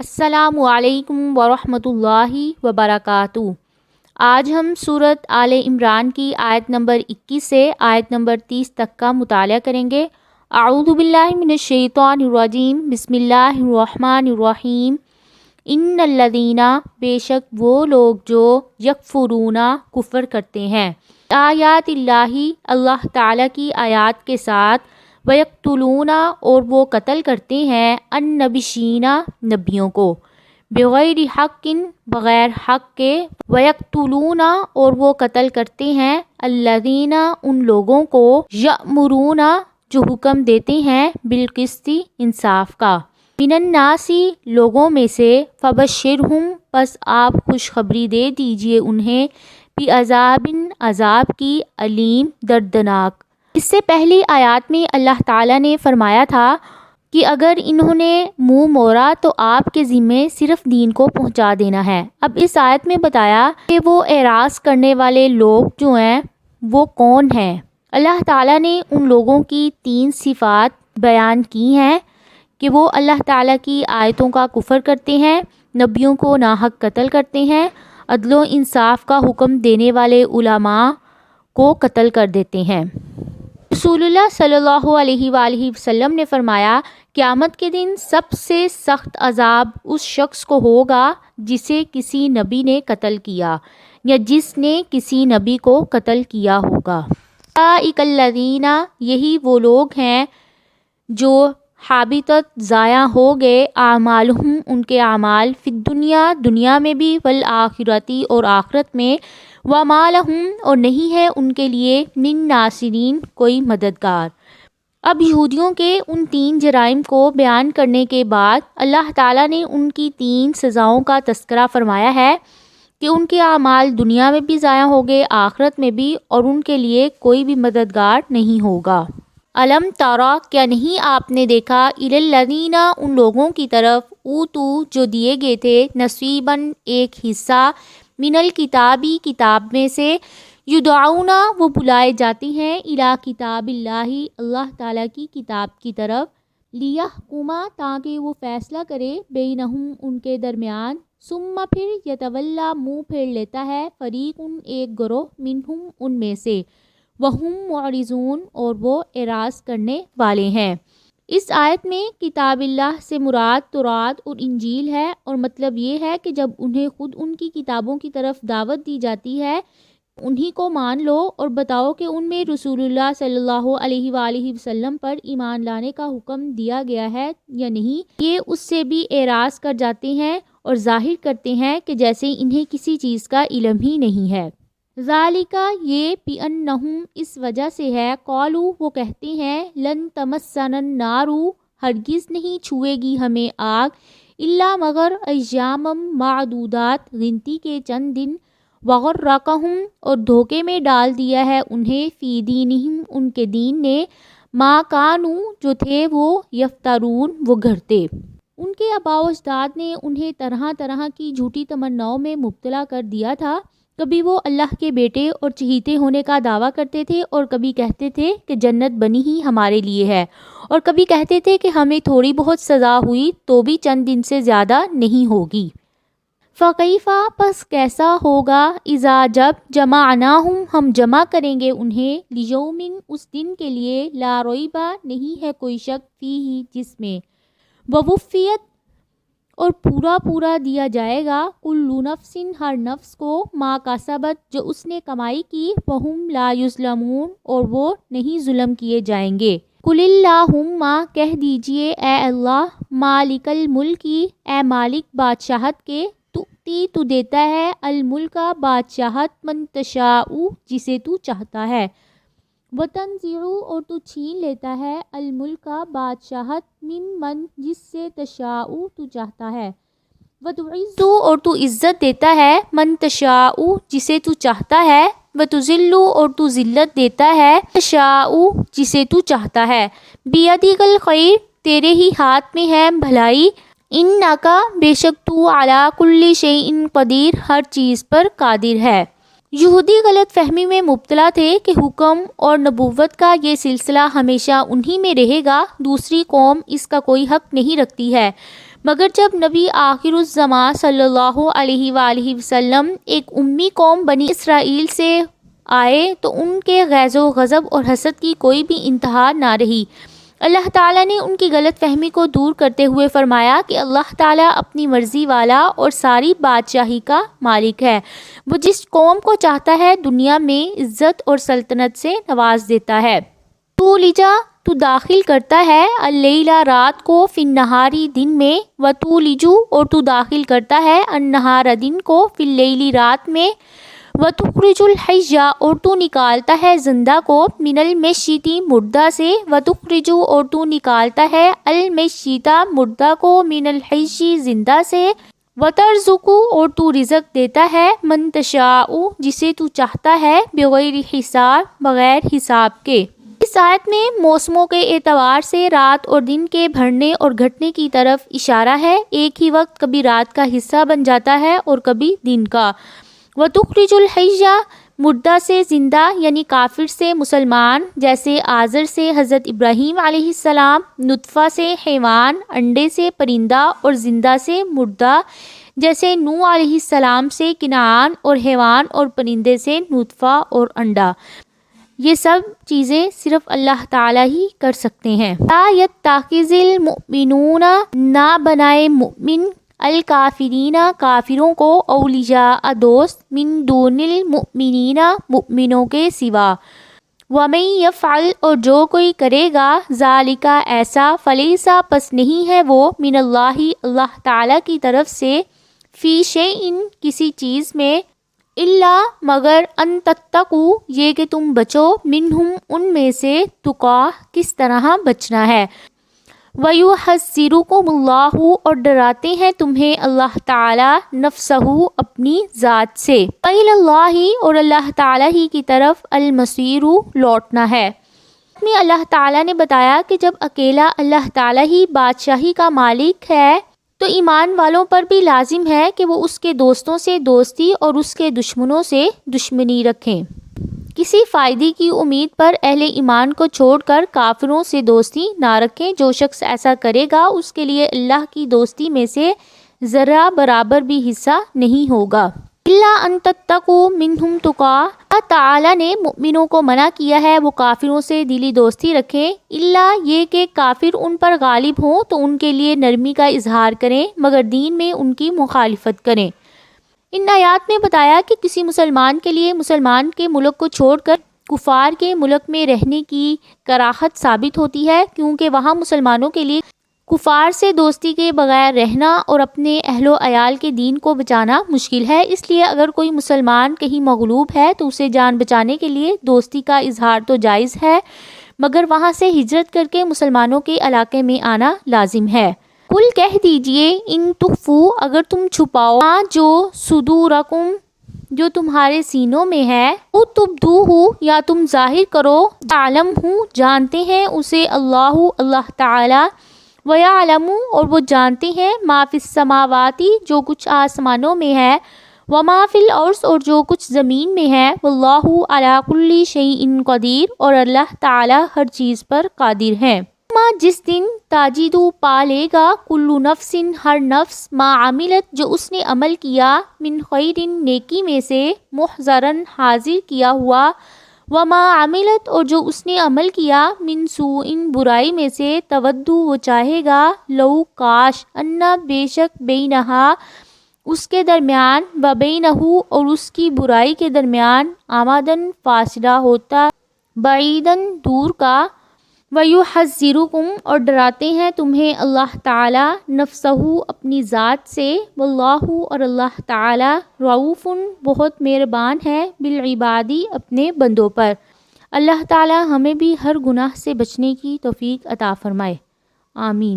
السلام علیکم ورحمۃ اللہ وبرکاتہ۔ آج ہم سورۃ آل عمران کی آیت نمبر 21 سے آیت نمبر 30 تک کا مطالعہ کریں گے۔ اعوذ باللہ من الشیطان الرجیم، بسم اللہ الرحمن الرحیم۔ ان الذین، بے شک وہ لوگ جو یکفرون، کفر کرتے ہیں، آیات اللہ، اللہ تعالیٰ کی آیات کے ساتھ، وَيَقْتُلُونَ، اور وہ قتل کرتے ہیں، النَّبِيِّينَ، نبیوں کو، بغیر حق، بغیر حق کے، وَيَقْتُلُونَ، اور وہ قتل کرتے ہیں، الَّذِينَ، ان لوگوں کو، یأمرون، جو حکم دیتے ہیں، بالقسط، انصاف کا، من الناس، لوگوں میں سے، فبشرہم، پس آپ خوشخبری دے دیجئے انہیں، بعذاب، عذاب کی، علیم، دردناک۔ اس سے پہلی آیات میں اللہ تعالیٰ نے فرمایا تھا کہ اگر انہوں نے منہ موڑا تو آپ کے ذمے صرف دین کو پہنچا دینا ہے۔ اب اس آیت میں بتایا کہ وہ اعراض کرنے والے لوگ جو ہیں وہ کون ہیں۔ اللہ تعالیٰ نے ان لوگوں کی 3 صفات بیان کی ہیں کہ وہ اللہ تعالیٰ کی آیتوں کا کفر کرتے ہیں، نبیوں کو ناحق قتل کرتے ہیں، عدل و انصاف کا حکم دینے والے علماء کو قتل کر دیتے ہیں۔ رسول اللہ صلی اللہ علیہ وآلہ وسلم نے فرمایا، قیامت کے دن سب سے سخت عذاب اس شخص کو ہوگا جسے کسی نبی نے قتل کیا یا جس نے کسی نبی کو قتل کیا ہوگا۔ اولئک الذین، یہی وہ لوگ ہیں جو حبطت، ضائع ہو گئے، اعمالہم، ان کے اعمال، فی الدنیا، دنیا میں بھی، والآخرۃ، اور آخرت میں، وما لہم، اور نہیں ہے ان کے لیے، من ناصرین، کوئی مددگار۔ اب یہودیوں کے ان 3 جرائم کو بیان کرنے کے بعد اللہ تعالیٰ نے ان کی 3 سزاؤں کا تذکرہ فرمایا ہے کہ ان کے اعمال دنیا میں بھی ضائع ہو گئے، آخرت میں بھی، اور ان کے لیے کوئی بھی مددگار نہیں ہوگا۔ الم ترى، کیا نہیں آپ نے دیکھا، الی الذین، ان لوگوں کی طرف، اوتوا، جو دیے گئے تھے، نصیباً، ایک حصہ، من الکتابی، کتاب میں سے، یدعون، وہ بلائے جاتے ہیں، الی کتاب اللہ، اللہ تعالیٰ کی کتاب کی طرف، لیحکم، تاکہ وہ فیصلہ کرے، بینہم، ان کے درمیان، ثم، پھر، یتولی، منہ پھیر لیتا ہے، فریق، ایک گروہ، منہم، ان میں سے، وہم معرضون، اور وہ اعراض کرنے والے ہیں۔ اس آیت میں کتاب اللہ سے مراد تورات اور انجیل ہے، اور مطلب یہ ہے کہ جب انہیں خود ان کی کتابوں کی طرف دعوت دی جاتی ہے، انہی کو مان لو اور بتاؤ کہ ان میں رسول اللہ صلی اللہ علیہ وآلہ وسلم پر ایمان لانے کا حکم دیا گیا ہے یا نہیں۔ یہ اس سے بھی اعراض کر جاتے ہیں اور ظاہر کرتے ہیں کہ جیسے انہیں کسی چیز کا علم ہی نہیں ہے۔ ذالک، یہ، بِأَنَّهُمْ، اس وجہ سے ہے، قالوا، وہ کہتے ہیں، لن تمسنا النار، ہرگز نہیں چھوئے گی ہمیں آگ، الا مگر، ایاما معدودات، گنتی کے چند دن، وغرقہم، اور دھوکے میں ڈال دیا ہے انہیں، فی دینہم، ان کے دین نے، ما کانوا، جو تھے وہ، یفترون، وہ گھڑتے۔ ان کے آباء و اجداد نے انہیں طرح طرح کی جھوٹی تمناؤں میں مبتلا کر دیا تھا۔ کبھی وہ اللہ کے بیٹے اور چہیتے ہونے کا دعویٰ کرتے تھے، اور کبھی کہتے تھے کہ جنت بنی ہی ہمارے لیے ہے، اور کبھی کہتے تھے کہ ہمیں تھوڑی بہت سزا ہوئی تو بھی چند دن سے زیادہ نہیں ہوگی۔ فَكَيْفَ، پس کیسا ہوگا، اذا، جب، جمعناہم، ہم جمع کریں گے انہیں، لیوم، اس دن کے لیے، لا ریب، نہیں ہے کوئی شک، فیہ، جس میں، ووفیت، اور پورا پورا دیا جائے گا، کل نفس، ہر نفس کو، ما کسبت، جو اس نے کمائی کی، وہم لا یظلمون، اور وہ نہیں ظلم کیے جائیں گے۔ قل اللہم، کہہ دیجئے اے اللہ، مالک الملک، اے مالک بادشاہت کے، تؤتی، تو دیتا ہے، الملک، بادشاہت، من تشاء، جسے تو چاہتا ہے، وتنزع، اور تو چھین لیتا ہے، الملک، بادشاہت، من، جس سے تشاء، تو چاہتا ہے، وتعز، اور تو عزت دیتا ہے، من تشاء، جسے تو چاہتا ہے، وتذل، اور تو ذلت دیتا ہے، تشاء، جسے تو چاہتا ہے، بیدک الخیر، تیرے ہی ہاتھ میں ہے بھلائی، انک، بے شک تو، علی کل شیء قدیر، ہر چیز پر قادر ہے۔ یہودی غلط فہمی میں مبتلا تھے کہ حکم اور نبوت کا یہ سلسلہ ہمیشہ انہی میں رہے گا، دوسری قوم اس کا کوئی حق نہیں رکھتی ہے، مگر جب نبی آخر الزماں صلی اللہ علیہ وآلہ وسلم ایک امی قوم بنی اسرائیل سے آئے تو ان کے غیظ و غضب اور حسد کی کوئی بھی انتہا نہ رہی۔ اللہ تعالیٰ نے ان کی غلط فہمی کو دور کرتے ہوئے فرمایا کہ اللہ تعالیٰ اپنی مرضی والا اور ساری بادشاہی کا مالک ہے۔ وہ جس قوم کو چاہتا ہے دنیا میں عزت اور سلطنت سے نواز دیتا ہے۔ تو داخل کرتا ہے اللیلہ رات کو فی النہاری دن میں، وتولج اور تو داخل کرتا ہے النہار دن کو فی اللیل رات میں، وتخرج الحی اور تو نکالتا ہے زندہ کو من المیت مردہ سے، وتخرج اور تو نکالتا ہے المیت مردہ کو من الحی زندہ سے، وترزق اور تو رزق دیتا ہے من تشاء جسے تو چاہتا ہے بغیر حساب بغیر حساب کے۔ اس آیت میں موسموں کے اعتبار سے رات اور دن کے بڑھنے اور گھٹنے کی طرف اشارہ ہے۔ ایک ہی وقت کبھی رات کا حصہ بن جاتا ہے اور کبھی دن کا۔ وَتُخْرِجُ الْحَيَّ مردہ سے زندہ یعنی کافر سے مسلمان، جیسے آزر سے حضرت ابراہیم علیہ السلام، نطفہ سے حیوان، انڈے سے پرندہ اور زندہ سے مردہ، جیسے نوح علیہ السلام سے کنعان، اور حیوان اور پرندے سے نطفہ اور انڈا۔ یہ سب چیزیں صرف اللہ تعالیٰ ہی کر سکتے ہیں۔ لا يتخذ المؤمنون نہ بنائے مومن الکافرین کافروں کو اولیاء دوست من دون المؤمنین مؤمنوں کے سوا، ومن یفعل اور جو کوئی کرے گا ذالک ایسا فلیس پس نہیں ہے وہ من اللہ اللہ تعالیٰ کی طرف سے فی شیء کسی چیز میں، الا مگر ان تتقوا یہ کہ تم بچو منہم ان میں سے، تقا کس طرح بچنا ہے، وَيُحَذِّرُكُمُ اللَّهُ اور ڈراتے ہیں تمہیں اللہ تعالیٰ نفسہ اپنی ذات سے، وَإِلَى اللَّهِ اور اللہ تعالیٰ ہی کی طرف المصیر لوٹنا ہے۔ میں اللہ تعالیٰ نے بتایا کہ جب اکیلا اللہ تعالیٰ ہی بادشاہی کا مالک ہے تو ایمان والوں پر بھی لازم ہے کہ وہ اس کے دوستوں سے دوستی اور اس کے دشمنوں سے دشمنی رکھیں۔ کسی فائدے کی امید پر اہل ایمان کو چھوڑ کر کافروں سے دوستی نہ رکھیں۔ جو شخص ایسا کرے گا اس کے لیے اللہ کی دوستی میں سے ذرہ برابر بھی حصہ نہیں ہوگا۔ الا ان تتقوا منہم تقا اللہ تعالیٰ نے مؤمنوں کو منع کیا ہے وہ کافروں سے دلی دوستی رکھیں، الا یہ کہ کافر ان پر غالب ہوں تو ان کے لیے نرمی کا اظہار کریں مگر دین میں ان کی مخالفت کریں۔ ان آیات میں بتایا کہ کسی مسلمان کے لیے مسلمان کے ملک کو چھوڑ کر کفار کے ملک میں رہنے کی کراہت ثابت ہوتی ہے، کیونکہ وہاں مسلمانوں کے لیے کفار سے دوستی کے بغیر رہنا اور اپنے اہل و عیال کے دین کو بچانا مشکل ہے۔ اس لیے اگر کوئی مسلمان کہیں مغلوب ہے تو اسے جان بچانے کے لیے دوستی کا اظہار تو جائز ہے، مگر وہاں سے ہجرت کر کے مسلمانوں کے علاقے میں آنا لازم ہے۔ قل کہہ دیجئے ان تخفو اگر تم چھپاؤ جو صدورکم جو تمہارے سینوں میں ہے، او تبدوہ یا تم ظاہر کرو، تعلمہ جانتے ہیں اسے اللہ تعالی، وَيَعْلَمُ اور وہ جانتے ہیں ما فی السماوات جو کچھ آسمانوں میں ہے، وما فی الارض اور جو کچھ زمین میں ہے، واللہ علی کل شیء قدیر اور اللہ تعالی ہر چیز پر قادر ہے۔ جس دن تاجدو پا لے گا کلو نفس ہر نفس ما عملت جو اس نے عمل کیا، من خیر نیکی میں سے، محضرن حاضر کیا ہوا، وما عملت اور جو اس نے عمل کیا، من سوء برائی میں سے، تودو وہ چاہے گا، لو کاش، انا بے شک، بینہا اس کے درمیان، و بینہو اور اس کی برائی کے درمیان، آمدن فاصلہ ہوتا، بعیدن دور کا، وَيُحَذِّرُكُمْ اور ڈراتے ہیں تمہیں اللہ تعالیٰ نفسہ اپنی ذات سے، واللہ اور اللہ تعالیٰ رؤوف بہت مہربان ہے، بالعباد اپنے بندوں پر۔ اللہ تعالیٰ ہمیں بھی ہر گناہ سے بچنے کی توفیق عطا فرمائے، آمین۔